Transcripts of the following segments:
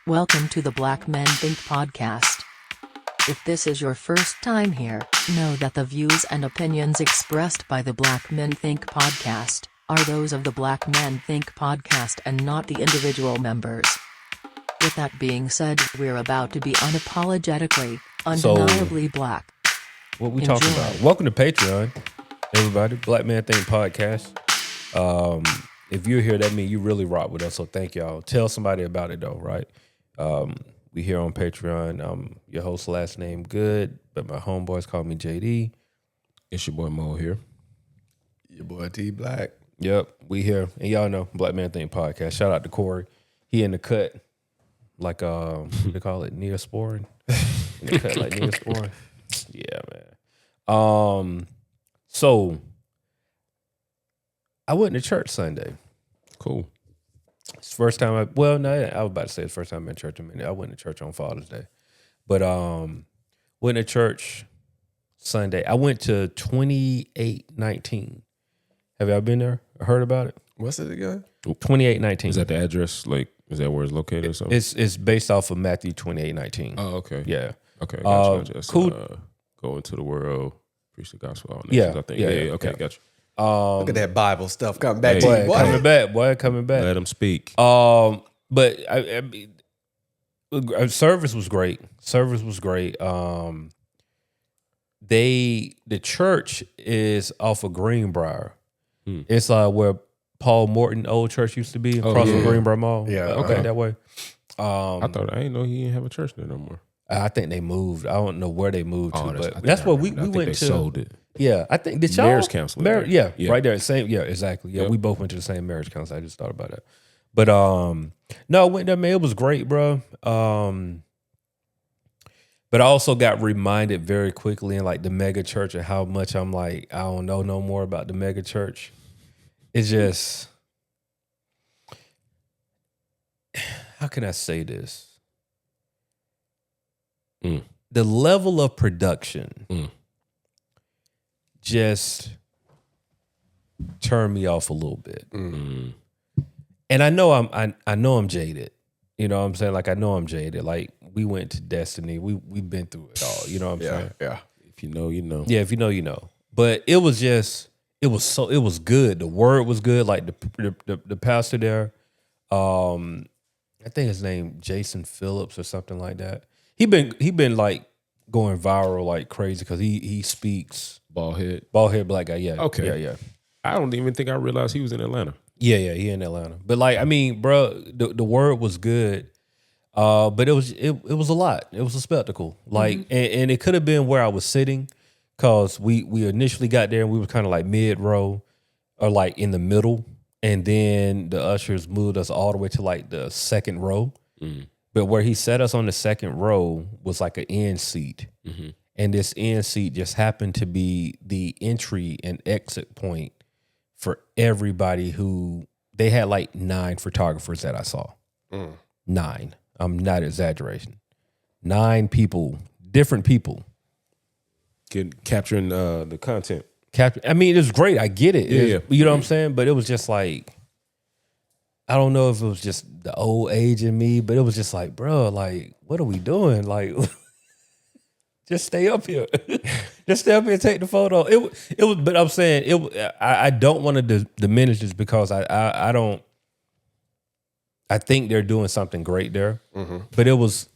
Welcome to the Black Men Think podcast. If this is your first time here, know that the views and opinions expressed by the Black Men Think podcast are those of the Black Men Think podcast and not the individual members. With that being said, we're about to be unapologetically, undeniably black. What we talking about? Welcome to Patreon, everybody. Black Man Think podcast. If you're here, that means you really rock with us. So thank y'all. Tell somebody about it though, right? We here on Patreon. Your host last name Good, but my homeboys call me JD. It's your boy Mo here. Your boy T Black. Yep, we here, and y'all know Black Man Think podcast. Shout out to Corey. He in the cut, like what they call it, Neosporin. In the cut like Neosporin. Yeah, man. So I went to church Sunday. Cool. It's the first time I was about to say it's the first time I've been to church. I went to church on Father's Day. But went to church Sunday. I went to 2819. Have y'all been there or heard about it? What's it again? 2819. Is that the address? Like, is that where it's located or something? It's based off of Matthew 2819. Oh, okay. Yeah. Okay, gotcha. Just cool. Go into the world, preach the gospel. All nations, I think. Yeah. Okay, gotcha. Look at that Bible stuff coming back to Boy, you. Boy. coming back. Let them speak. But I mean, service was great. The church is off of Greenbrier. It's where Paul Morton old church used to be across from Greenbrier Mall. Yeah, okay, that way. I didn't know he didn't have a church there no more. I think they moved. I don't know where they moved to, I but think that's I where we remember. I think went they to. sold it. Yeah, I think did y'all Marriage counseling there. Yeah, Yeah. right there. Same. Yeah, exactly. Yeah, Yep. we both went to the same marriage counselor. I just thought about that. But no, I went there, man. It was great, bro. But I also got reminded very quickly in like the mega church of how much I'm like, I don't know no more about the mega church. It's just, how can I say this? The level of production just turned me off a little bit. And I know I'm jaded. You know what I'm saying? Like I know I'm jaded. Like we went to Destiny. We've been through it all. You know what I'm saying? Yeah. If you know, you know. Yeah, if you know, you know. But it was good. The word was good. Like the pastor there, I think his name Jason Phillips or something like that. He been like going viral like crazy because he speaks Bald head black guy. Yeah. Okay. Yeah. I don't even think I realized he was in Atlanta. Yeah, he in Atlanta. But like, I mean, bro, the word was good. But it was a lot. It was a spectacle. Like, and it could have been where I was sitting, cause we initially got there and we were kind of like mid row, or like in the middle, and then the ushers moved us all the way to like the second row. But where he set us on the second row was like an end seat, and this end seat just happened to be the entry and exit point for everybody who they had like 9 photographers that I saw. 9. I'm not exaggerating. 9 people, different people. Capturing the content. I mean, it was great. I get it. Yeah. You know what I'm saying? But it was just like, I don't know if it was just the old age in me, but it was just like, bro, like, what are we doing? Like, just stay up here. Just stay up here and take the photo. It was, but I'm saying I don't want to diminish this because I don't. I think they're doing something great there, but it was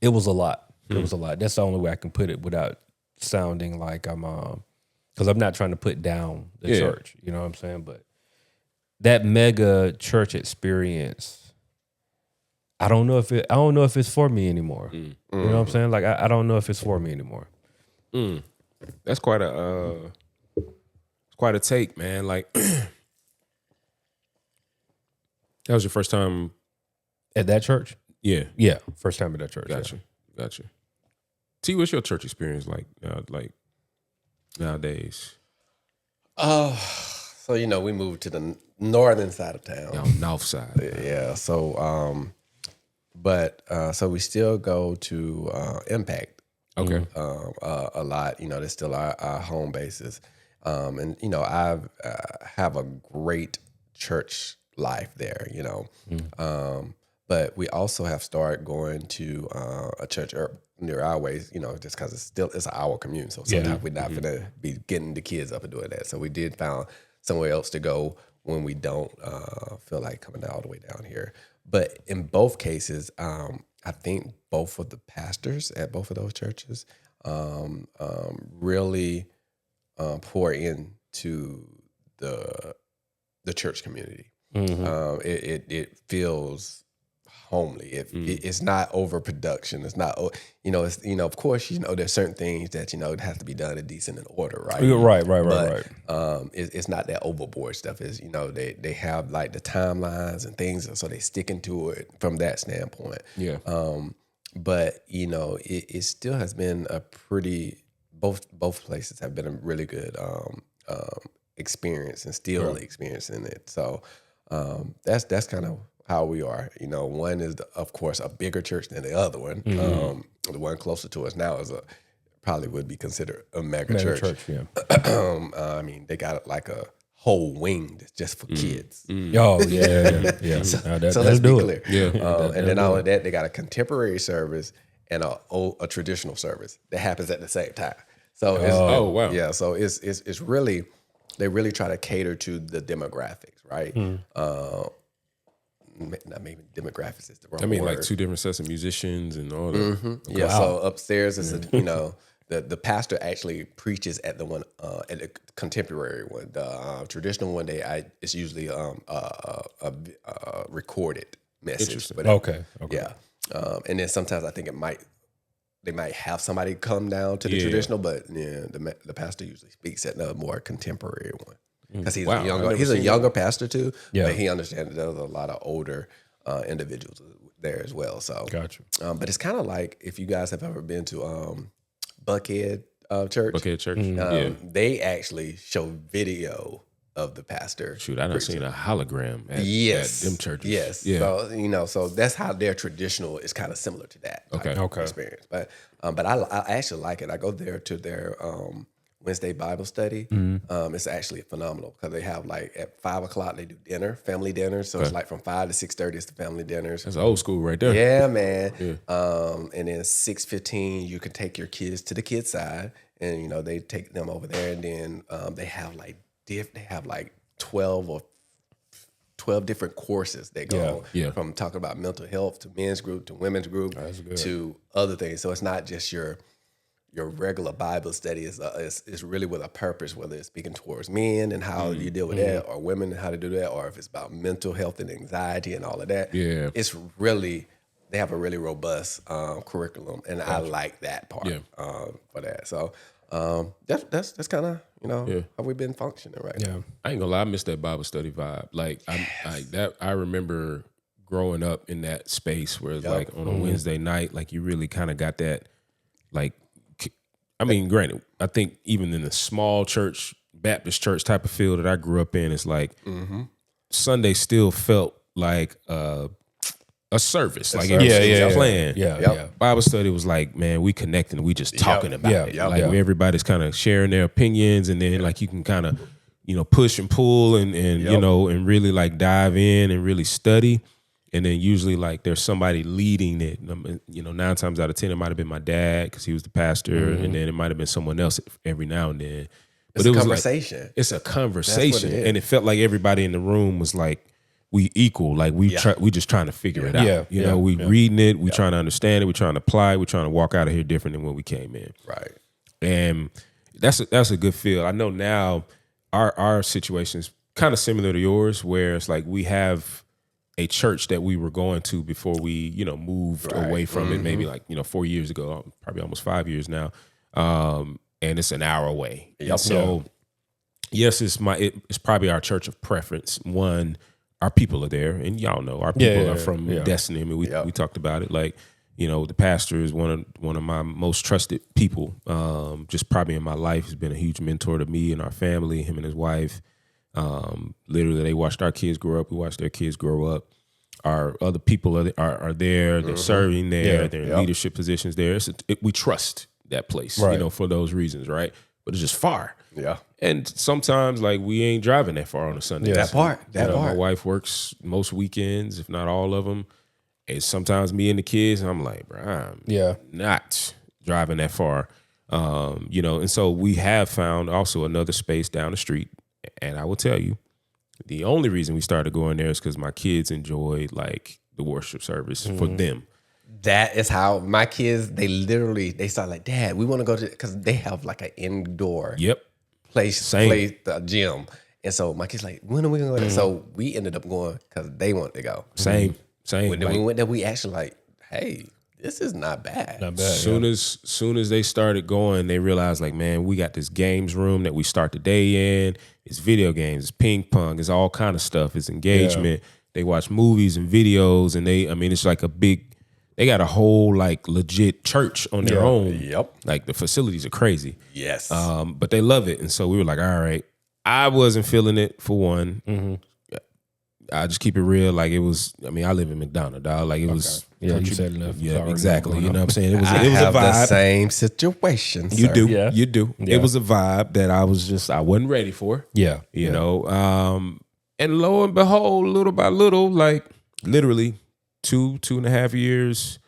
a lot. It was a lot. That's the only way I can put it without sounding like I'm because I'm not trying to put down the church. You know what I'm saying? But that mega church experience, I don't know if it's for me anymore. You know what I'm saying? Like I don't know if it's for me anymore. That's quite a take, man. Like that was your first time At that church? Yeah. Yeah, first time at that church. Gotcha. T, what's your church experience like nowadays? So we moved to the northern side of town. North side. Yeah. So so we still go to Impact. Okay. A lot. There's still our home bases. And I have a great church life there. But we also have started going to a church near our ways, just because it's an hour commute. So sometimes we're not gonna be getting the kids up and doing that. So we did found somewhere else to go when we don't feel like coming all the way down here. But in both cases, I think both of the pastors at both of those churches really pour into the church community. It feels homely. It's not overproduction. It's not, of course, there's certain things that, it has to be done in decent and order, right? Right. It's not that overboard stuff. Is they have like the timelines and things, so they sticking to it from that standpoint. Yeah. But it still has been a pretty, both places have been a really good experience and still experiencing it. So that's kind of how we are. One is, of course, a bigger church than the other one. The one closer to us now probably would be considered a mega church. Yeah. I mean, they got like a whole wing that's just for kids. Oh, yeah. So let's be clear. Yeah. And then all of that, they got a contemporary service and a traditional service that happens at the same time. So it's, wow. Yeah, so it's really, they really try to cater to the demographics, right? Not maybe demographics is the wrong word. Like two different sets of musicians and all that. Okay. Yeah, so upstairs is the pastor actually preaches at the one at the contemporary one. The traditional one it's usually a recorded message. But Okay. Yeah, and then sometimes I think they might have somebody come down to the traditional, but the pastor usually speaks at the more contemporary one. Because he's a younger pastor too, but he understands that there's a lot of older individuals there as well. So, gotcha. But it's kind of like if you guys have ever been to Buckhead Church. Buckhead Church, they actually show video of the pastor. Shoot, I done seen a hologram at them churches. Yes, yeah. So that's how their traditional is kind of similar to that experience. But I actually like it. I go there to their Wednesday Bible study. It's actually phenomenal because they have like at 5:00 they do family dinner. So it's like from 5 to 6:30 it's the family dinners. That's old school right there. Yeah, man. Yeah. And then 6:15 you can take your kids to the kids side, and they take them over there, and then they have like 12 different courses that go from talking about mental health to men's group to women's group to other things. So it's not just your regular Bible study is really with a purpose, whether it's speaking towards men and how you deal with that, or women and how to do that, or if it's about mental health and anxiety and all of that. Yeah, it's really, they have a really robust curriculum, and I like that part for that. So that's kind of how we've been functioning right now. I ain't gonna lie, I miss that Bible study vibe. I remember growing up in that space where it's like on a Wednesday night, like you really kind of got that, like. I mean, granted, I think even in the small church, Baptist church type of feel that I grew up in, it's like Sunday still felt like a service. Like it was playing. Yeah. Bible study was like, man, we connecting, we just talking about it. Like where everybody's kind of sharing their opinions, and then like you can kind of, push and pull and and really like dive in and really study. And then usually like there's somebody leading it. 9 times out of 10, it might have been my dad because he was the pastor, and then it might have been someone else every now and then. But it was a conversation. Like, it's a conversation, and it felt like everybody in the room was like, we equal. Like we just trying to figure it out. We reading it, we trying to understand it, we trying to apply it, we trying to walk out of here different than when we came in. Right. And that's a good feel. I know now our situation is kind of similar to yours, where it's like we have a church that we were going to before we, moved away from it, maybe like, 4 years ago, probably almost 5 years now. And it's an hour away. Yep. So yes, it's probably our church of preference. One, our people are there, and y'all know our people are from Destiny. I mean, we talked about it. Like, the pastor is one of my most trusted people. Just probably in my life, has been a huge mentor to me and our family. Him and his wife. Literally, they watched our kids grow up. We watched their kids grow up. Our other people are there. They're serving there. They're in leadership positions there. We trust that place, for those reasons, right? But it's just far. Yeah. And sometimes, like, we ain't driving that far on a Sunday. That part. My wife works most weekends, if not all of them. And sometimes me and the kids, I'm like, bro, I'm not driving that far. You know, and so we have found also another space down the street. And I will tell you, the only reason we started going there is because my kids enjoyed like the worship service for them. That is how my kids, they start like, Dad, we want to go to, because they have like an indoor place, the gym. And so my kids like, when are we going to go there? So we ended up going because they wanted to go. Same. When we went there, we actually like, hey, this is not bad. Not bad. Soon as they started going, they realized like, man, we got this games room that we start the day in. It's video games, it's ping pong, it's all kind of stuff. It's engagement. They watch movies and videos, and it's like they got a whole like legit church on their own. Yep. Like the facilities are crazy. Yes. But they love it. And so we were like, all right. I wasn't feeling it for one. I just keep it real. Like it was, I live in McDonough, dog. Like it was. Yeah, you said enough. Yeah, exactly. You know what I'm saying? It was I a have vibe. the same situation. You sir. do. Yeah. You do. Yeah. It was a vibe that I wasn't ready for. Yeah. You know, and lo and behold, little by little, like literally 2.5 years,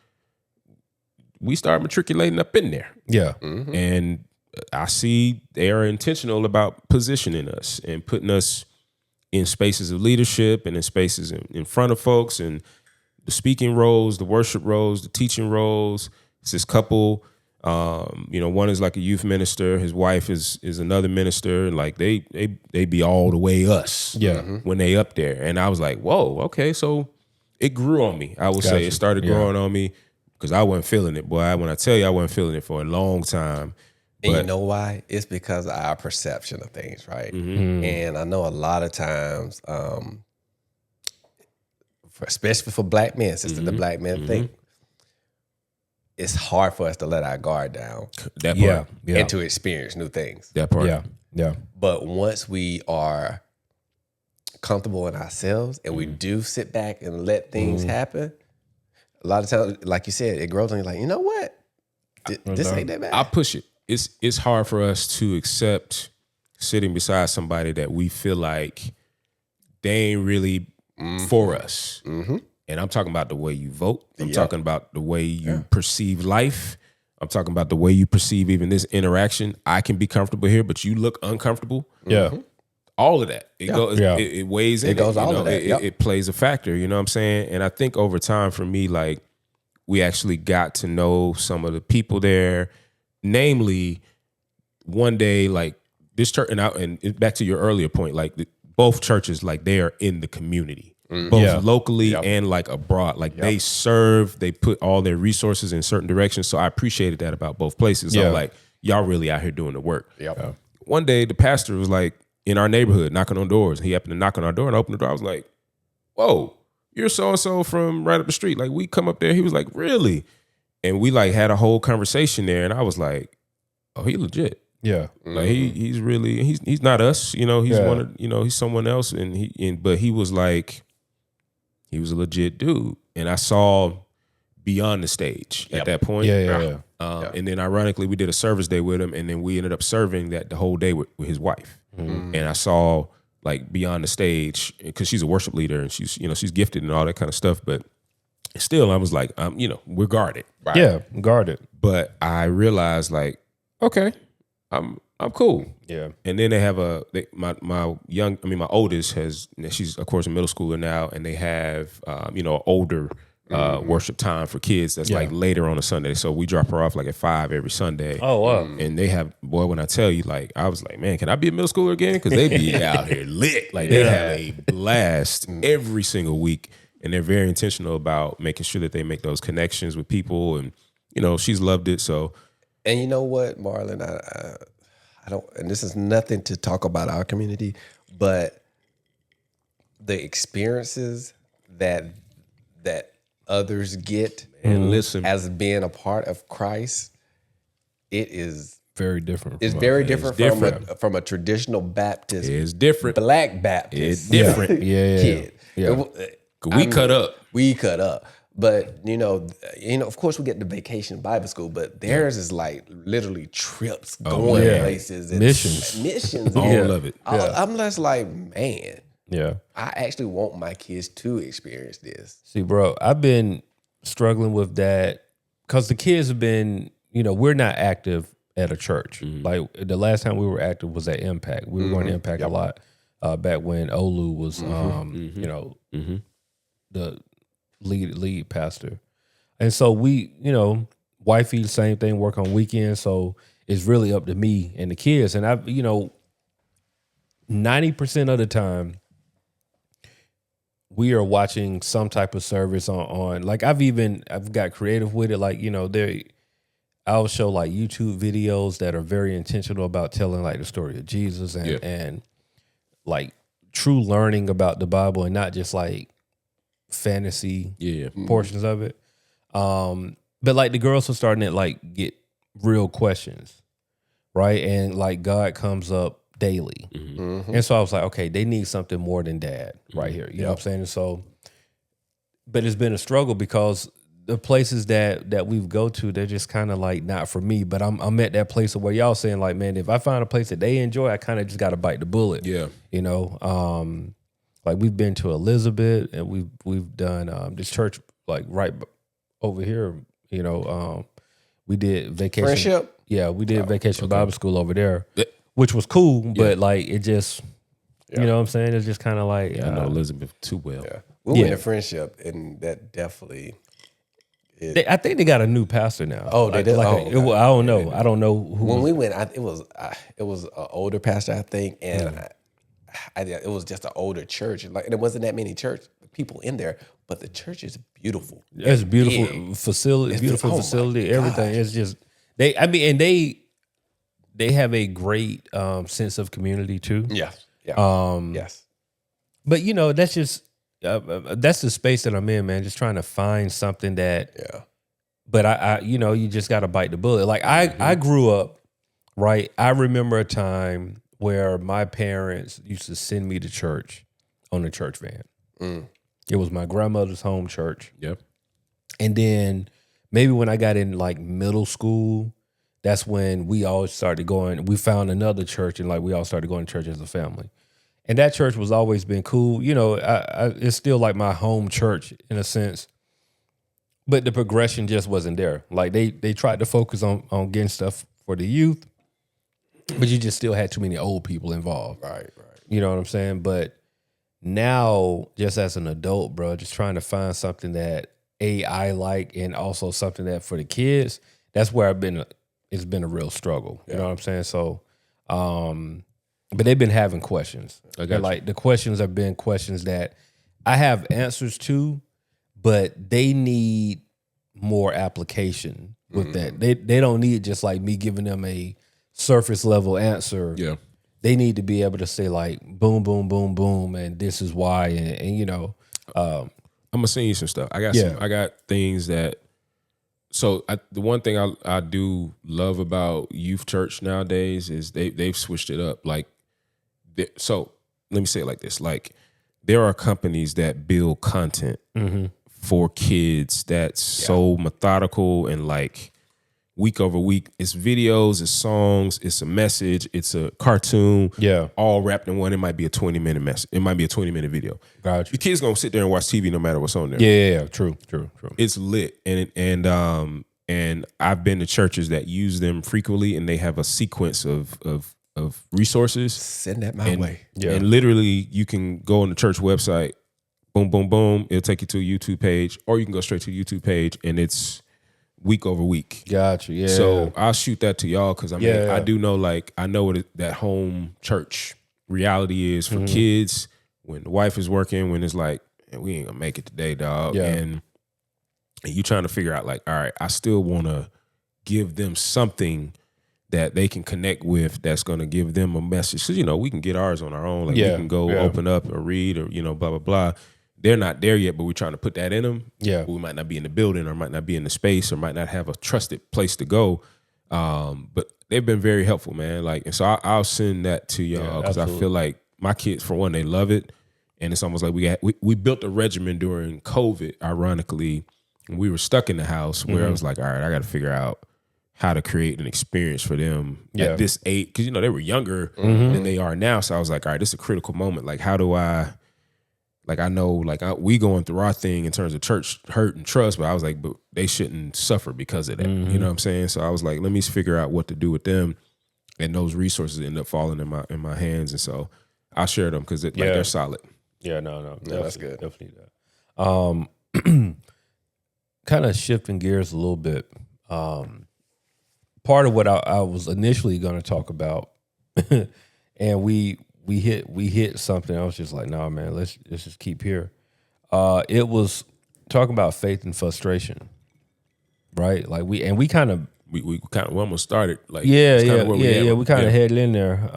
we started matriculating up in there. Yeah. And I see they are intentional about positioning us and putting us in spaces of leadership and in spaces in front of folks, and the speaking roles, the worship roles, the teaching roles. It's this couple, one is like a youth minister. His wife is another minister. And like they be all the way us when they up there. And I was like, whoa, okay. So it grew on me. I would say it started growing on me because I wasn't feeling it. Boy, when I tell you I wasn't feeling it for a long time. And you know why? It's because of our perception of things, right? And I know a lot of times, especially for black men, since the black men think, it's hard for us to let our guard down. That part. And to experience new things. That part. Yeah. But once we are comfortable in ourselves and we do sit back and let things happen, a lot of times, like you said, it grows on you like, you know what? This ain't that bad. I push it. It's hard for us to accept sitting beside somebody that we feel like they ain't really for us. And I'm talking about the way you vote. I'm talking about the way you perceive life. I'm talking about the way you perceive even this interaction. I can be comfortable here, but you look uncomfortable. Yeah. All of that. It weighs in. It goes all of that. It plays a factor, you know what I'm saying? And I think over time for me, like, we actually got to know some of the people there. Namely, one day, like this church, and back to your earlier point, like both churches, like they are in the community, both locally and like abroad. Like they serve, they put all their resources in certain directions. So I appreciated that about both places. So like, y'all really out here doing the work. One day, the pastor was like in our neighborhood knocking on doors. He happened to knock on our door and open the door. I was like, whoa, you're so-and-so from right up the street. Like we come up there. He was like, really? And we like had a whole conversation there, and I was like, "Oh, he legit. Yeah, like he's really he's not us. You know, he's one of he's someone else." But he was like, he was a legit dude, and I saw beyond the stage at that point. And then ironically, we did a service day with him, and then we ended up serving that the whole day with his wife. And I saw like beyond the stage because she's a worship leader and she's gifted and all that kind of stuff, but. Still, I was like, we're guarded. Right? Yeah, guarded. But I realized, like, okay, I'm cool. Yeah. And then they have my oldest she's of course a middle schooler now, and they have older worship time for kids that's like later on a Sunday. So we drop her off like at 5 every Sunday. Oh wow. And they have, boy, when I tell you, like, I was like, man, can I be a middle schooler again? Because they be out here lit. Like they have a blast every single week. And they're very intentional about making sure that they make those connections with people. And, she's loved it. So, and you know what, Marlon, I don't, and this is nothing to talk about our community, but the experiences that others get as being a part of Christ, it is very different. It's very different from a traditional Baptist. It's different. Black Baptist. It's different. Kid. We cut up. But, of course we get the vacation Bible school, but theirs is like literally trips, going places. And missions. All of it. I'm just like, man. Yeah. I actually want my kids to experience this. See, bro, I've been struggling with that because the kids have been, we're not active at a church. Like the last time we were active was at Impact. We were going to Impact a lot back when Olu was, the lead pastor. And so we, wifey, same thing, work on weekends. So it's really up to me and the kids. And I've, 90% of the time, we are watching some type of service on like I've got creative with it. Like, I'll show like YouTube videos that are very intentional about telling like the story of Jesus and like true learning about the Bible and not just like fantasy portions of it. But like the girls are starting to like get real questions, right? And like God comes up daily. And so I was like, okay, they need something more than dad right here. You know what I'm saying? And so, but it's been a struggle because the places that we've go to, they're just kind of like not for me. But I'm at that place of where y'all saying like, man, if I find a place that they enjoy, I kind of just got to bite the bullet. Yeah. Like we've been to Elizabeth and we've done this church like right over here. We did vacation. Friendship? Yeah, we did vacation Bible school over there. Which was cool, but like it just, you know what I'm saying? It's just kind of like. I know Elizabeth too well. Yeah. We went to Friendship, and that definitely. I think they got a new pastor now. Oh, they did? I don't know. I don't know who. When we went, it was an older pastor, I think, and it was just an older church. Like, and there wasn't that many church people in there, but the church is beautiful. It's a beautiful facility. It's beautiful facility. Everything. It's just they have a great sense of community too. Yes. Yeah. Yes. But that's just that's the space that I'm in, man. Just trying to find something that. Yeah. But I you just got to bite the bullet. Like I grew up, right. I remember a time where my parents used to send me to church on a church van. It was my grandmother's home church. Yep. And then maybe when I got in like middle school. That's when we all started going. We found another church, and like we all started going to church as a family. And that church was always been cool. It's still like my home church in a sense, but the progression just wasn't there. Like they tried to focus on getting stuff for the youth, but you just still had too many old people involved. Right. You know what I'm saying? But now, just as an adult, bro, just trying to find something that I like, and also something that for the kids. That's where it's been a real struggle. You know what I'm saying? So, but they've been having questions. Like the questions have been questions that I have answers to, but they need more application with that. They don't need just like me giving them a surface level answer. Yeah. They need to be able to say like boom, boom, boom, boom, and this is why. And I'm gonna send you some stuff. I got things that. So the one thing I do love about youth church nowadays is they've switched it up. Like, so let me say it like this: like, there are companies that build content for kids that's so methodical and like week over week. It's videos, it's songs, it's a message, it's a cartoon. Yeah, all wrapped in one. It might be a 20-minute message. It might be a 20-minute video. Gotcha. Your kids gonna sit there and watch TV no matter what's on there. Yeah. True. It's lit, and I've been to churches that use them frequently, and they have a sequence of resources. Send that my way. Yeah. And literally, you can go on the church website, boom, boom, boom. It'll take you to a YouTube page, or you can go straight to the YouTube page, and it's week over week. Gotcha. Yeah. So I'll shoot that to y'all because I do know, like, I know what that home church reality is for kids when the wife is working, when it's like, man, we ain't gonna make it today, dog. Yeah. And you trying to figure out like, all right, I still want to give them something that they can connect with that's going to give them a message. Because, we can get ours on our own. Like we can go open up and read or, blah, blah, blah. They're not there yet, but we're trying to put that in them. Yeah. We might not be in the building or might not be in the space or might not have a trusted place to go. But they've been very helpful, man. Like, and so I'll send that to y'all because I feel like my kids, for one, they love it. And it's almost like we built a regimen during COVID, ironically. And we were stuck in the house where I was like, all right, I got to figure out how to create an experience for them at this age. Because, they were younger than they are now. So I was like, all right, this is a critical moment. Like, how do I like I know, like we going through our thing in terms of church hurt and trust, but I was like, but they shouldn't suffer because of that. Mm-hmm. You know what I'm saying? So I was like, let me figure out what to do with them, and those resources end up falling in my hands, and so I share them because like they're solid. Yeah, no, that's good. Definitely that. Kind of shifting gears a little bit. Part of what I was initially going to talk about, and we hit something. I was just like, nah, man, let's just keep here. It was talking about faith and frustration, right? Like we kind of we almost started. Like we kind of headed in there.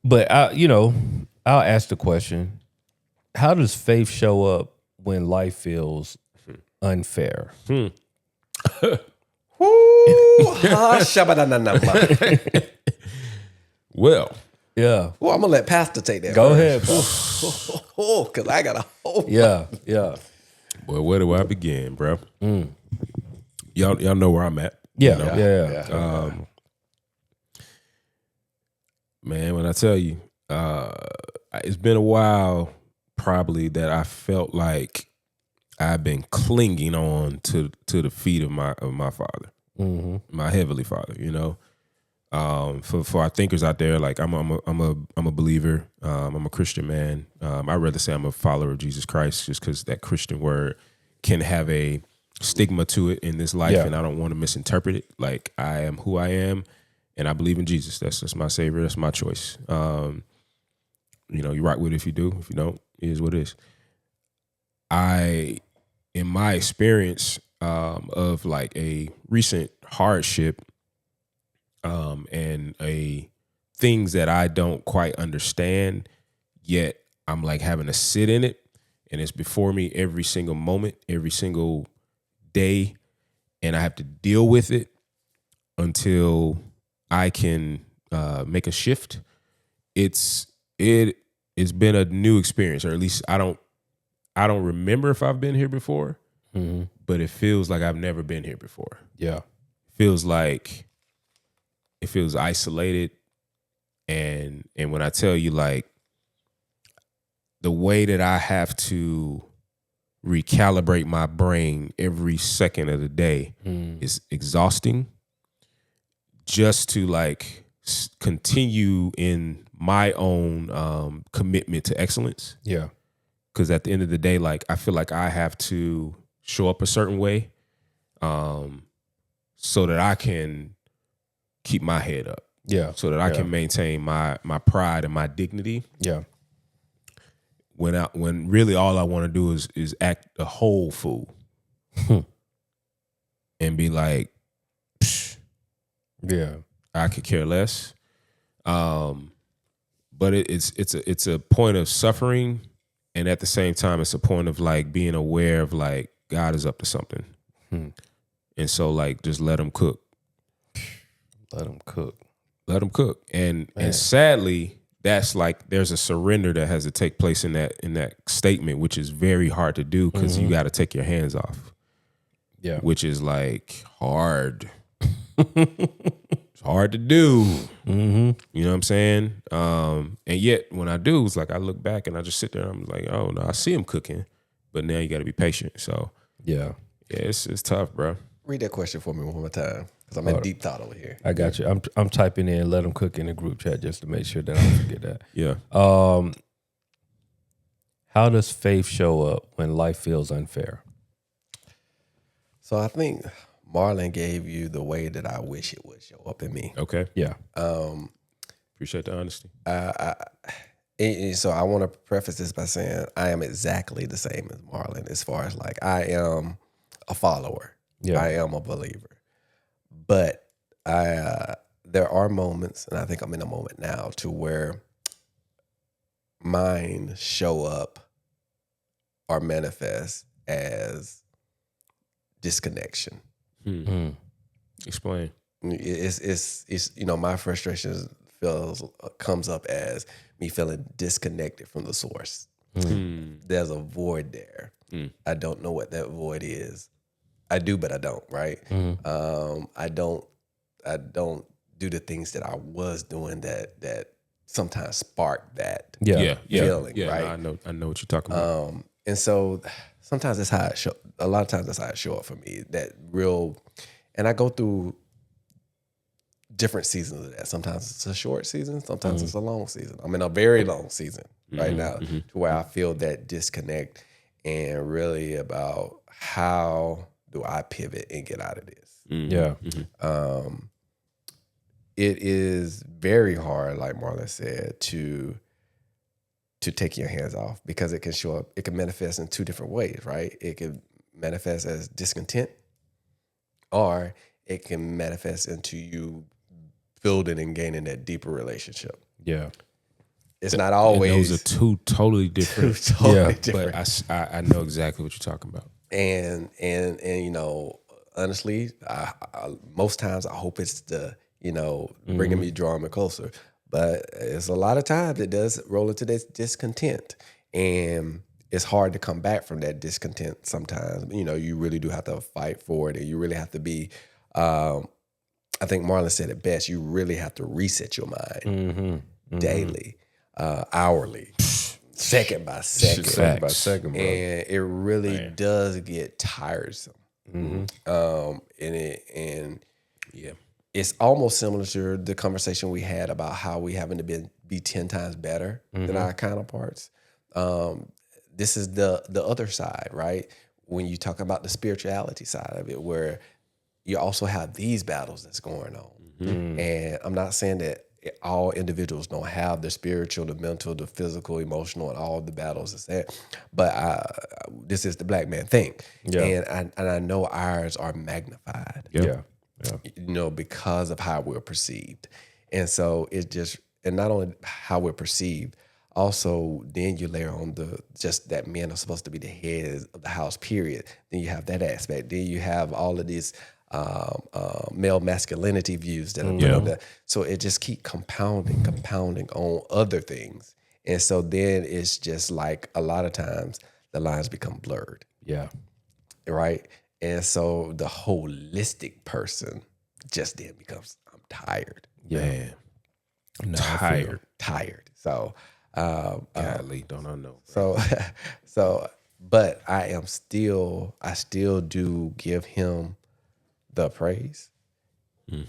But I'll ask the question: how does faith show up when life feels unfair? Well, Yeah. Well, I'm gonna let Pastor take that. Go first. ahead, Oh, because I got a whole. Yeah. well, where do I begin, bro? Y'all know where I'm at. Yeah. You know? Yeah. Man, when I tell you, it's been a while probably that I felt like I've been clinging on to the feet of my Father, my Heavenly Father. You know, for our thinkers out there, like I'm a believer. I'm a Christian man. I'd rather say I'm a follower of Jesus Christ, just because that Christian word can have a stigma to it in this life, and I don't want to misinterpret it. Like, I am who I am, and I believe in Jesus. That's my Savior. That's my choice. You rock with it if you do. If you don't, it is what it is. In my experience of like a recent hardship and a things that I don't quite understand, yet I'm like having to sit in it, and it's before me every single moment, every single day, and I have to deal with it until I can make a shift. It's been a new experience, or at least I don't remember if I've been here before, but it feels like I've never been here before. Yeah. Feels isolated, and when I tell you, like, the way that I have to recalibrate my brain every second of the day is exhausting, just to like continue in my own commitment to excellence. Yeah. Because at the end of the day, like, I feel like I have to show up a certain way so that I can keep my head up. Yeah. So that I can maintain my pride and my dignity. Yeah. When really all I want to do is act a whole fool and be like, psh, Yeah. I could care less. But it's a point of suffering, and at the same time, it's a point of like being aware of like God is up to something, and so like just let him cook. Let him cook. Let him cook, and sadly, that's like there's a surrender that has to take place in that statement, which is very hard to do because you got to take your hands off. Yeah, which is like hard. It's hard to do. You know what I'm saying? And yet when I do, it's like I look back and I just sit there and I'm like, oh no, I see him cooking, but now you got to be patient. So yeah, it's tough, bro. Read that question for me one more time, because I'm in deep thought over here. I got you. I'm typing in "let him cook" in the group chat just to make sure that I don't forget that. Yeah. How does faith show up when life feels unfair? So I think Marlon gave you the way that I wish it would show up in me. Okay. Yeah. Appreciate the honesty. So I want to preface this by saying I am exactly the same as Marlon as far as like I am a follower. Yeah. I am a believer. But there are moments, and I think I'm in a moment now, to where mine show up or manifest as disconnection. Explain. It's my frustration comes up as me feeling disconnected from the source. There's a void there. I don't know what that void is. I do, but I don't. Right? I don't do the things that I was doing that sometimes spark that feeling, right? No, I know what you're talking about. And so sometimes that's how it show. A lot of times that's how it show up for me. That real, and I go through different seasons of that. Sometimes it's a short season. Sometimes it's a long season. I'm in a very long season right now, to where I feel that disconnect, and really about how do I pivot and get out of this. It is very hard, like Marlon said, to take your hands off, because it can show up. It can manifest in two different ways, right? It can manifest as discontent, or it can manifest into you building and gaining that deeper relationship. Yeah. It's not always. And those are two totally different. Different. But I know exactly what you're talking about. And you know, honestly, I most times I hope it's the, you know, bringing me, drawing me closer. But it's a lot of times it does roll into this discontent, and it's hard to come back from that discontent sometimes. You know, you really do have to fight for it, and you really have to be, I think Marlon said it best, you really have to reset your mind daily, hourly, second by second. And it really does get tiresome. It's almost similar to the conversation we had about how we having to be 10 times better than our counterparts. This is the other side, right? When you talk about the spirituality side of it, where you also have these battles that's going on. And I'm not saying that all individuals don't have the spiritual, the mental, the physical, emotional, and all the battles that's there. But this is the black man thing. And I know ours are magnified. You know, because of how we're perceived. And so it just, and not only how we're perceived, also then you layer on just that men are supposed to be the heads of the house, period. Then you have that aspect. Then you have all of these male masculinity views that are put on there. So it just keep compounding on other things. And so then it's just like a lot of times the lines become blurred. Right? And so the holistic person just then becomes, I'm tired. Man. I'm tired. So, golly, don't I know? So, but I still do give him the praise.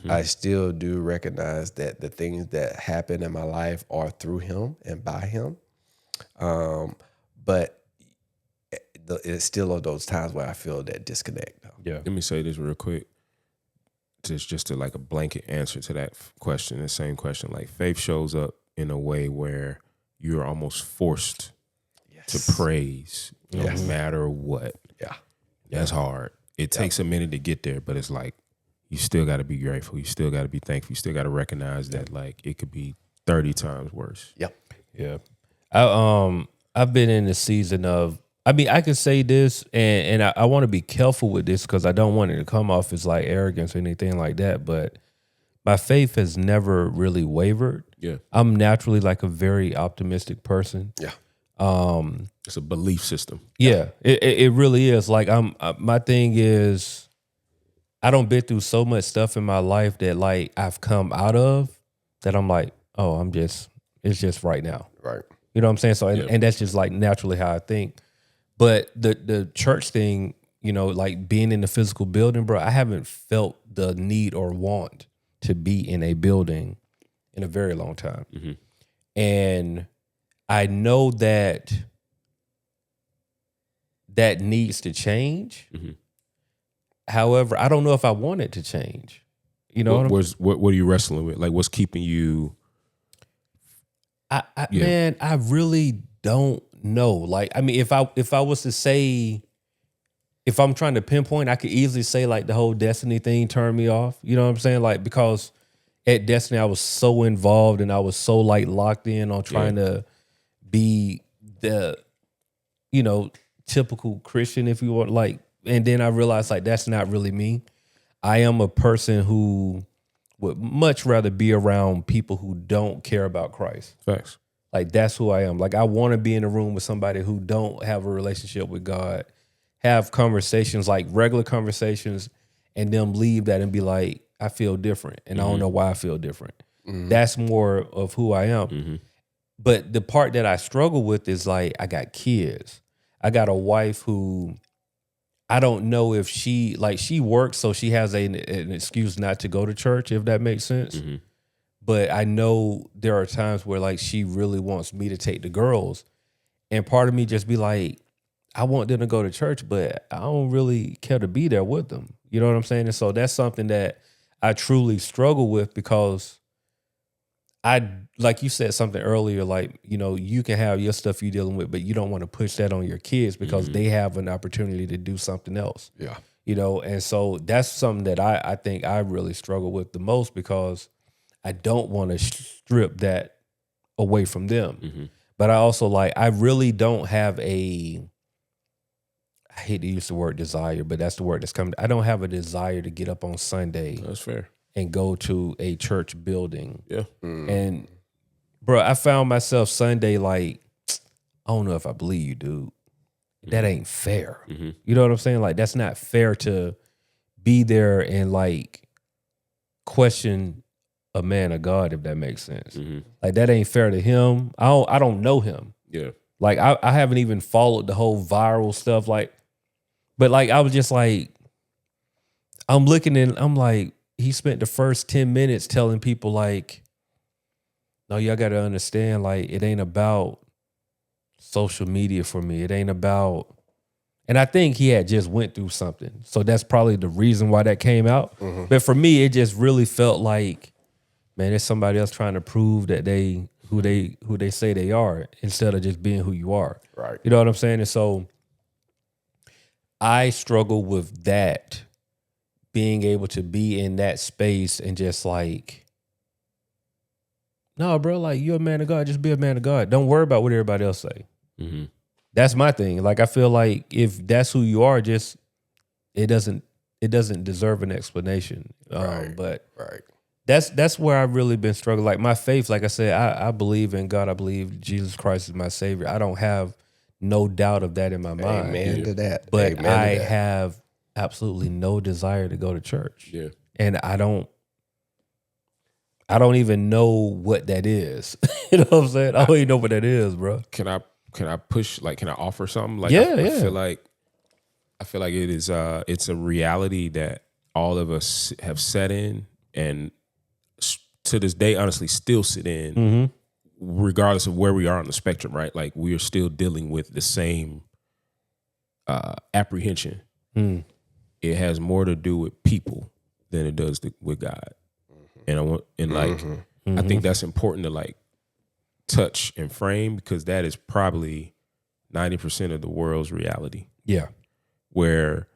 I still do recognize that the things that happen in my life are through him and by him. But it's still of those times where I feel that disconnect. Let me say this real quick. Just to like a blanket answer to that question, the same question. Like, faith shows up in a way where you're almost forced to praise no matter what. That's hard. It takes a minute to get there, but it's like you still got to be grateful. You still got to be thankful. You still got to recognize that like it could be 30 times worse. I've been in the season of, I mean, I can say this, and I want to be careful with this because I don't want it to come off as like arrogance or anything like that. But my faith has never really wavered. I'm naturally like a very optimistic person. It's a belief system. It really is. Like my thing is, I don't been through so much stuff in my life that like I've come out of that I'm like, oh, it's just right now. Right. You know what I'm saying? So and that's just like naturally how I think. But the church thing, you know, like being in the physical building, bro, I haven't felt the need or want to be in a building in a very long time. And I know that needs to change. However, I don't know if I want it to change. You know what are you wrestling with? Like, what's keeping you? Man, I really don't know. Like, I mean, if I was to say, if I'm trying to pinpoint, I could easily say like the whole Destiny thing turned me off. You know what I'm saying? Like, because at Destiny I was so involved and I was so like locked in on trying to be the, you know, typical Christian, if you want, like, and then I realized like that's not really me. I am a person who would much rather be around people who don't care about Christ. Facts. Like, that's who I am. Like, I want to be in a room with somebody who don't have a relationship with God, have conversations, like regular conversations, and them leave that and be like, I feel different. And I don't know why I feel different. That's more of who I am. But the part that I struggle with is like, I got kids. I got a wife who I don't know if she works, so she has an excuse not to go to church, if that makes sense. But I know there are times where like she really wants me to take the girls, and part of me just be like, I want them to go to church, but I don't really care to be there with them. You know what I'm saying? And so that's something that I truly struggle with, because like you said something earlier, like, you know, you can have your stuff you're dealing with, but you don't want to push that on your kids because they have an opportunity to do something else. Yeah. You know, and so that's something that I think I really struggle with the most, because I don't want to strip that away from them. But I also I really don't have I hate to use the word desire, but that's the word that's coming. I don't have a desire to get up on Sunday. That's fair. And go to a church building. Yeah. And bro, I found myself Sunday like, I don't know if I believe you, dude. That ain't fair. You know what I'm saying? Like, that's not fair to be there and like question a man of God, if that makes sense. Like, that ain't fair to him. I don't know him. Yeah. Like, I haven't even followed the whole viral stuff. Like, but like, I was just like, I'm looking and I'm like, he spent the first 10 minutes telling people like, no, y'all got to understand, like, it ain't about social media for me. It ain't about, and I think he had just went through something. So that's probably the reason why that came out. But for me, it just really felt like, man, there's somebody else trying to prove that who they say they are, instead of just being who you are. Right. You know what I'm saying? And so I struggle with that, being able to be in that space and just like, no, bro, like, you're a man of God, just be a man of God. Don't worry about what everybody else say. That's my thing. Like, I feel like if that's who you are, just, it doesn't deserve an explanation. But that's where I've really been struggling. Like, my faith, like I said, I believe in God. I believe Jesus Christ is my Savior. I don't have no doubt of that in my mind. Amen to that. But Amen to I that. have absolutely no desire to go to church. Yeah. And I don't even know what that is. You know what I'm saying? I don't even know what that is, bro. Can I push, like, can I offer something? Like, Yeah, I feel like it is it's a reality that all of us have set in, and to this day, honestly, still sit in, regardless of where we are on the spectrum, right? Like, we are still dealing with the same apprehension. It has more to do with people than it does with God. And I think that's important to like touch and frame, because that is probably 90% of the world's reality. Yeah. Where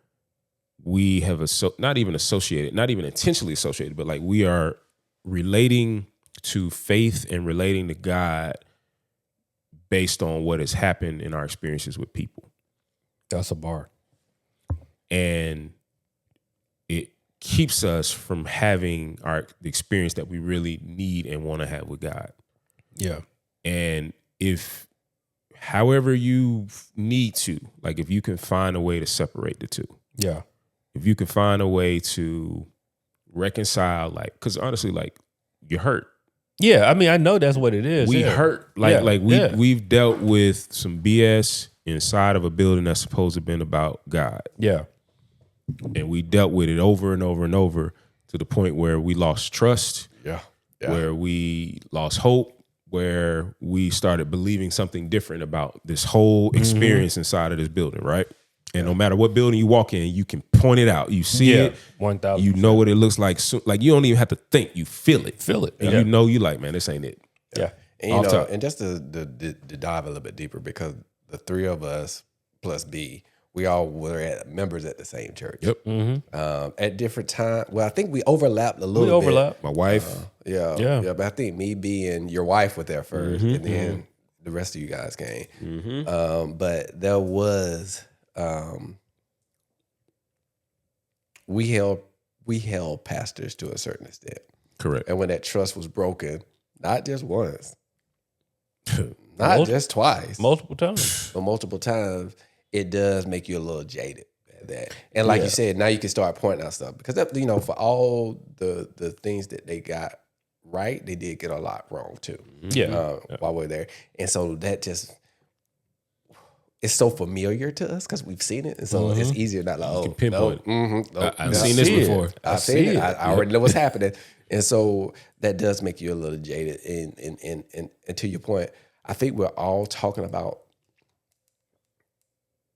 we have not even intentionally associated, but like, we are relating to faith and relating to God based on what has happened in our experiences with people. That's a bar. And it keeps us from having the experience that we really need and want to have with God. Yeah. And however you need to, like, if you can find a way to separate the two. Yeah. If you can find a way to reconcile, like, because honestly, like, you're hurt. Yeah, I mean, I know that's what it is. We hurt. We've dealt with some BS inside of a building that's supposed to have been about God. Yeah. And we dealt with it over and over and over, to the point where we lost trust. Yeah. Where we lost hope, where we started believing something different about this whole experience inside of this building, right? And no matter what building you walk in, you can point it out. You see it. 1,000%. You know what it looks like. Like, you don't even have to think. You feel it. And you know, you like, man, this ain't it. Yeah. And, you know, and just to dive a little bit deeper, because the three of us plus B, we all were members at the same church. Yep. At different times. Well, I think we overlapped a little bit. My wife. Yeah. But I think me, B, and your wife were there first, and then the rest of you guys came. But there was, we held pastors to a certain extent. Correct. And when that trust was broken, not just once, not just twice, multiple times, but multiple times, it does make you a little jaded at that. And like you said, now you can start pointing out stuff, because that, you know, for all the things that they got right, they did get a lot wrong too. While we're there, and so that just it's so familiar to us because we've seen it, and so it's easier not like, can pinpoint I've seen this before. I've seen it. I already know what's happening, and so that does make you a little jaded. And to your point, I think we're all talking about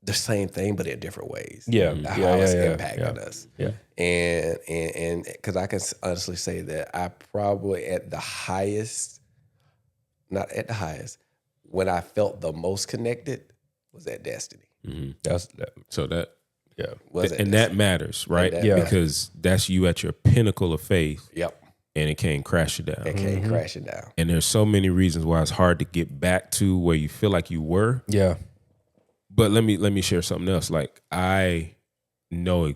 the same thing, but in different ways. How it's impacting us. And because I can honestly say that I probably not at the highest, when I felt the most connected was at Destiny. That matters, right? Because that's you at your pinnacle of faith. Yep. And it came crashing down. Crashing down. And there's so many reasons why it's hard to get back to where you feel like you were. Yeah. But let me share something else. Like I know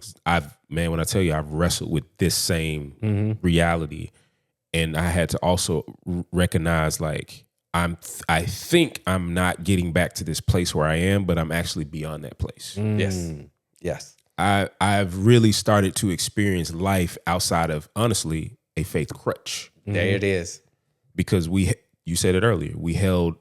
when I tell you I've wrestled with this same reality, and I had to also recognize like I think I'm not getting back to this place where I am, but I'm actually beyond that place. Yes. I've really started to experience life outside of, honestly, a faith crutch. There it is. Because you said it earlier, we held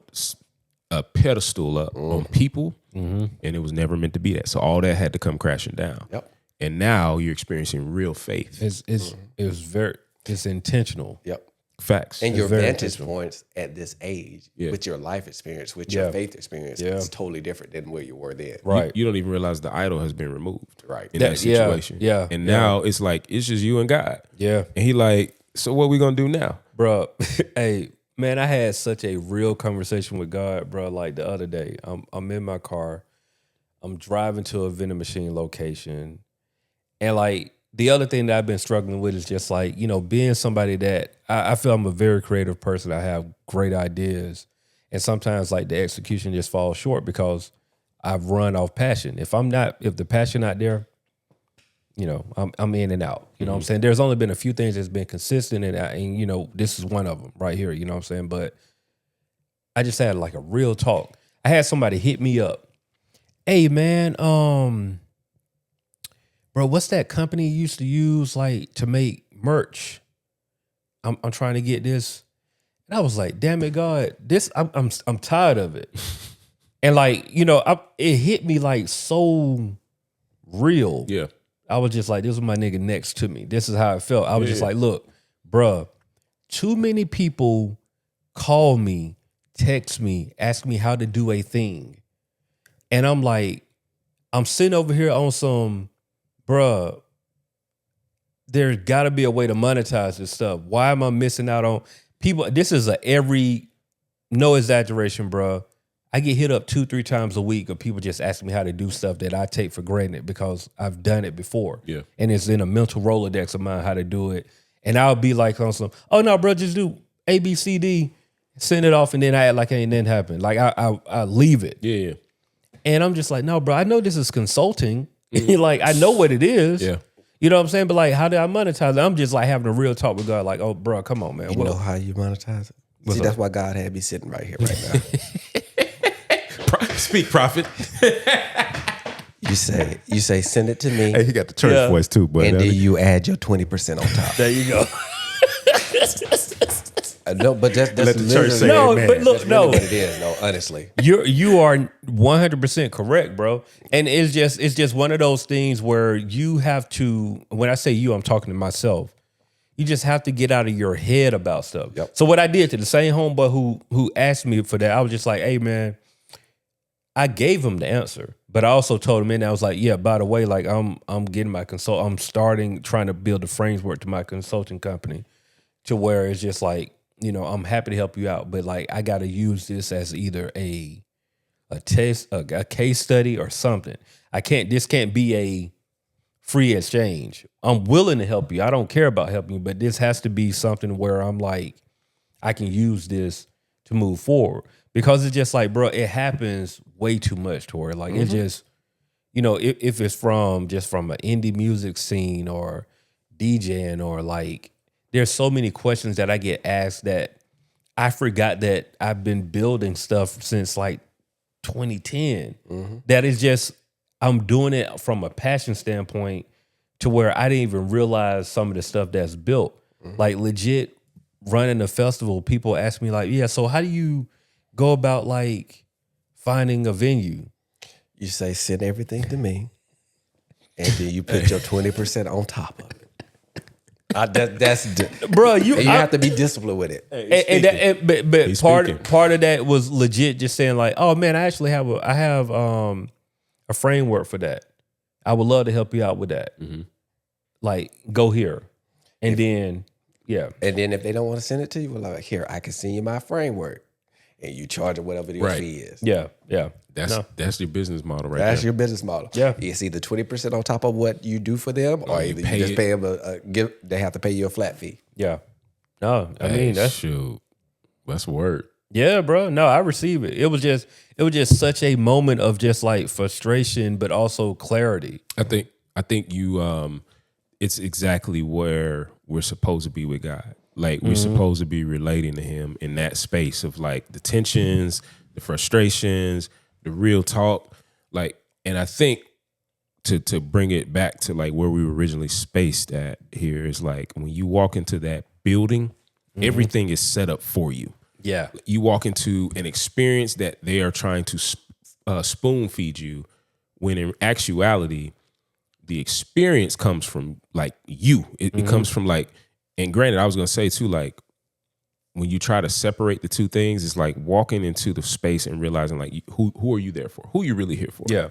a pedestal up on people, and it was never meant to be that. So all that had to come crashing down. Yep. And now you're experiencing real faith. It's intentional. Yep. Facts. And your vantage points at this age, with your life experience, with your faith experience, is totally different than where you were then. Right. You don't even realize the idol has been removed. Right. In that situation. Yeah. And now it's like, it's just you and God. Yeah. And he like, so what we gonna do now? Bro, hey, man, I had such a real conversation with God, bro, like the other day. I'm in my car. I'm driving to a vending machine location. And like, the other thing that I've been struggling with is just like, being somebody that I feel I'm a very creative person. I have great ideas. And sometimes like the execution just falls short because I've run off passion. If the passion not there, I'm in and out. You know what I'm saying? There's only been a few things that's been consistent and this is one of them right here. You know what I'm saying? But I just had like a real talk. I had somebody hit me up. Hey man, bro, what's that company you used to use like to make merch? I'm trying to get this. And I was like, damn it, God, this I'm tired of it. And like, it hit me like so real. Yeah. I was just like, this was my nigga next to me. This is how it felt. I was just like, look, bruh, too many people call me, text me, ask me how to do a thing. And I'm like, I'm sitting over here on some, bruh, there's got to be a way to monetize this stuff. Why am I missing out on people? This is no exaggeration, bruh. I get hit up 2-3 times a week of people just asking me how to do stuff that I take for granted because I've done it before. Yeah. And it's in a mental Rolodex of mine how to do it. And I'll be like on some, oh no, bro, just do A, B, C, D, send it off, and then I act like ain't nothing happened. Like I leave it. Yeah. And I'm just like, no, bro, I know this is consulting. Like, I know what it is. Yeah. You know what I'm saying? But like, how do I monetize it? I'm just like having a real talk with God. Like, oh, bro, come on, man. You know how you monetize it? See, that's why God had me sitting right here right now. Speak, prophet. You say, send it to me. Hey, he got the church voice too, but and then you add your 20% on top. There you go. No, but that's let the church say no, amen. but look, that's really what it is. No, honestly, you are 100% correct, bro. And it's just one of those things where you have to. When I say you, I'm talking to myself. You just have to get out of your head about stuff. Yep. So what I did to the same homeboy who asked me for that, I was just like, hey man, I gave him the answer, but I also told him, and I was like, yeah, by the way, like I'm getting my I'm trying to build a framework to my consulting company, to where it's just like, I'm happy to help you out, but like I got to use this as either a test, a case study, or something. This can't be a free exchange. I'm willing to help you. I don't care about helping you, but this has to be something where I'm like, I can use this to move forward, because it's just like, bro, it happens way too much to where like it just, if it's from an indie music scene or DJing, or like, there's so many questions that I get asked that I forgot that I've been building stuff since like 2010. That is just, I'm doing it from a passion standpoint to where I didn't even realize some of the stuff that's built. Like legit, running a festival, people ask me like, yeah, so how do you go about like finding a venue? You say, send everything to me, and then you put your 20% on top of it. Bro, you have to be disciplined with it. But part of that was legit just saying like, oh man, I actually have a framework for that. I would love to help you out with that. Mm-hmm. Like, go here. And then if they don't want to send it to you, well, like, here, I can send you my framework. And you charge it whatever the fee is. Yeah. That's your business model, right? That's your business model. Yeah, it's either 20% on top of what you do for them, or either you just pay them they have to pay you a flat fee. Yeah, no, I mean that's word. Yeah, bro. No, I receive it. It was just such a moment of just like frustration, but also clarity. I think you it's exactly where we're supposed to be with God. Like we're supposed to be relating to him in that space of like the tensions, the frustrations, the real talk. Like, and I think to bring it back to like where we were originally spaced at here is like when you walk into that building, everything is set up for you. Yeah. You walk into an experience that they are trying to spoon feed you, when in actuality, the experience comes from like you. It comes from like, and granted, I was going to say too, like when you try to separate the two things, it's like walking into the space and realizing like who are you there for? Who are you really here for? Yeah.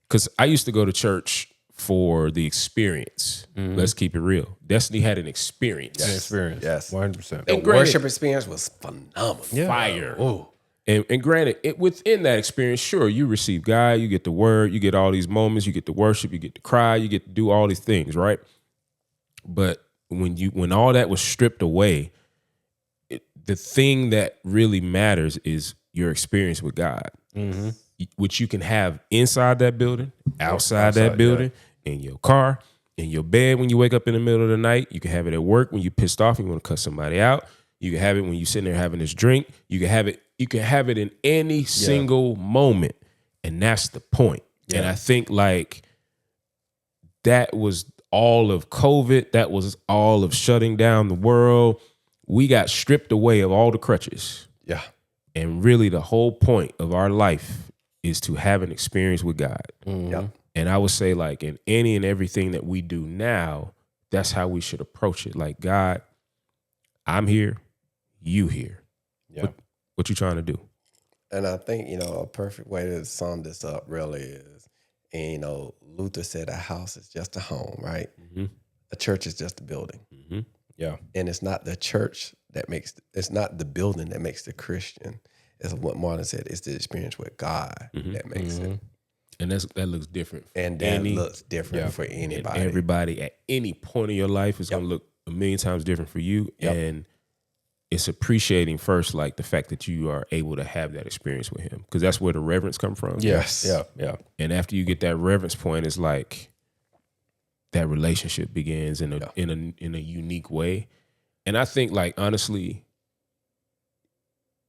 Because I used to go to church for the experience. Let's keep it real. Destiny had an experience. Yes. 100%. The worship experience was phenomenal. Yeah. Fire. Ooh. And granted, within that experience, sure, you receive God, you get the word, you get all these moments, you get to worship, you get to cry, you get to do all these things, right? But when all that was stripped away, the thing that really matters is your experience with God, which you can have inside that building, outside that building, in your car, in your bed when you wake up in the middle of the night. You can have it at work when you're pissed off and you want to cut somebody out. You can have it when you're sitting there having this drink. You can have it in any single moment. And that's the point. Yeah. And I think like that was all of COVID. That was all of shutting down the world. We got stripped away of all the crutches. Yeah. And really the whole point of our life is to have an experience with God. Yep. And I would say like in any and everything that we do now, that's how we should approach it. Like, God, I'm here, you here. Yeah. What you trying to do? And I think, a perfect way to sum this up really is, and, Luther said a house is just a home, right? Mm-hmm. A church is just a building. Mm-hmm. Yeah. And it's not the church it's not the building that makes the Christian. It's what Martin said, it's the experience with God that makes it. And that looks different. And that looks different for anybody. And everybody at any point in your life is going to look a million times different for you. Yep. And it's appreciating first, like the fact that you are able to have that experience with him, because that's where the reverence come from. Yes. Yeah. And after you get that reverence point, it's like that relationship begins in a unique way. And I think, like, honestly,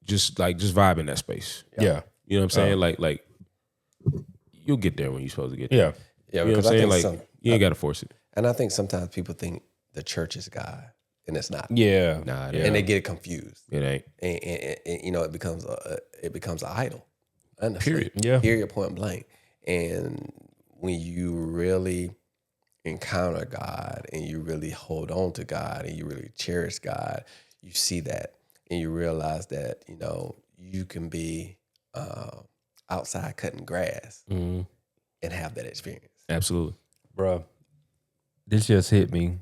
just vibe in that space. Yeah. You know what I'm saying? Like you'll get there when you're supposed to get there. Yeah. You know what I'm saying? Like, you ain't got to force it. And I think sometimes people think the church is God, and it's not. Yeah. Nah, and they get confused. It ain't. And it becomes an idol. Honestly. Period. Yeah. Period, point blank. And when you really encounter God and you really hold on to God and you really cherish God, you see that and you realize that, you can be outside cutting grass and have that experience. Absolutely. Bruh, this just hit me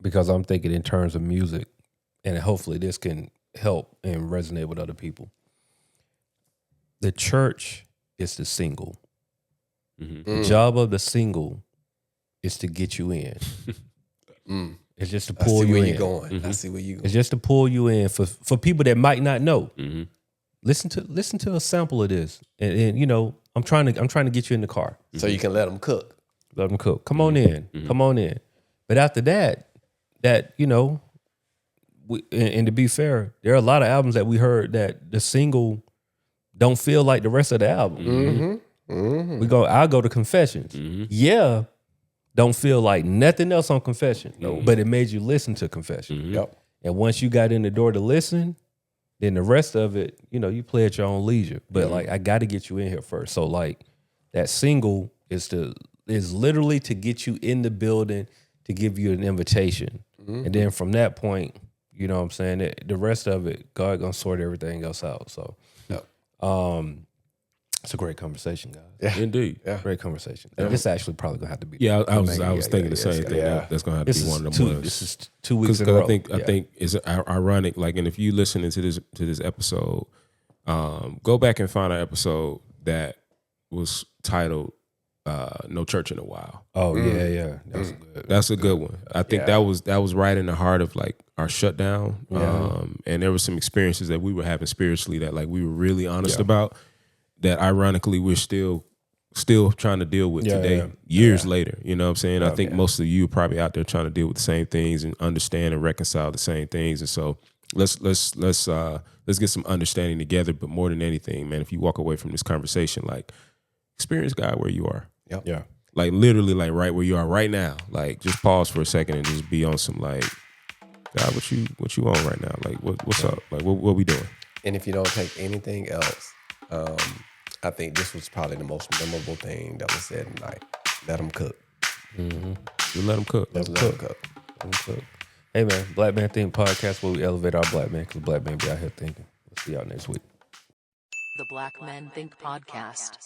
because I'm thinking in terms of music, and hopefully this can help and resonate with other people. The church is the single. The job of the single is to get you in. It's just to pull you in. I see where you're going. I see where you're going. It's just to pull you in for people that might not know. Listen to a sample of this, and I'm trying to get you in the car so you can let them cook. Let them cook. Come on in. Come on in. But after that, and to be fair, there are a lot of albums that we heard that the single don't feel like the rest of the album. I'll go to Confessions. Yeah, don't feel like nothing else on Confession. But it made you listen to Confession. Yep. And once you got in the door to listen, then the rest of it, you know, you play at your own leisure. But like, I got to get you in here first. So like, that single is literally to get you in the building, to give you an invitation. And then from that point, you know what I'm saying, the rest of it, God gonna sort everything else out. So it's a great conversation, guys. Yeah. Indeed. Yeah. Great conversation. Yeah. This actually probably gonna have to be. Yeah, I was thinking the same thing. That's gonna have to be one of them ones. This is 2 weeks in a row. I think it's ironic. Like, and if you listening to this episode, go back and find our episode that was titled "No Church in a While." Oh yeah. That's a good one. I think that was right in the heart of like our shutdown. And there were some experiences that we were having spiritually that like we were really honest about. That ironically we're still trying to deal with today, years later. You know what I'm saying? I think most of you are probably out there trying to deal with the same things and understand and reconcile the same things. And so let's get some understanding together. But more than anything, man, if you walk away from this conversation, like, experience God where you are. Yep. Yeah. Like literally, like right where you are right now. Like, just pause for a second and just be on some like, God, what you on right now? Like, what's up? Like, what we doing? And if you don't take anything else, I think this was probably the most memorable thing that was said tonight. Let them cook. You let them cook. Let them cook. Hey man, Black Man Think Podcast, where we elevate our black man, because black men be out here thinking. We'll see y'all next week. The Black Men Think Podcast.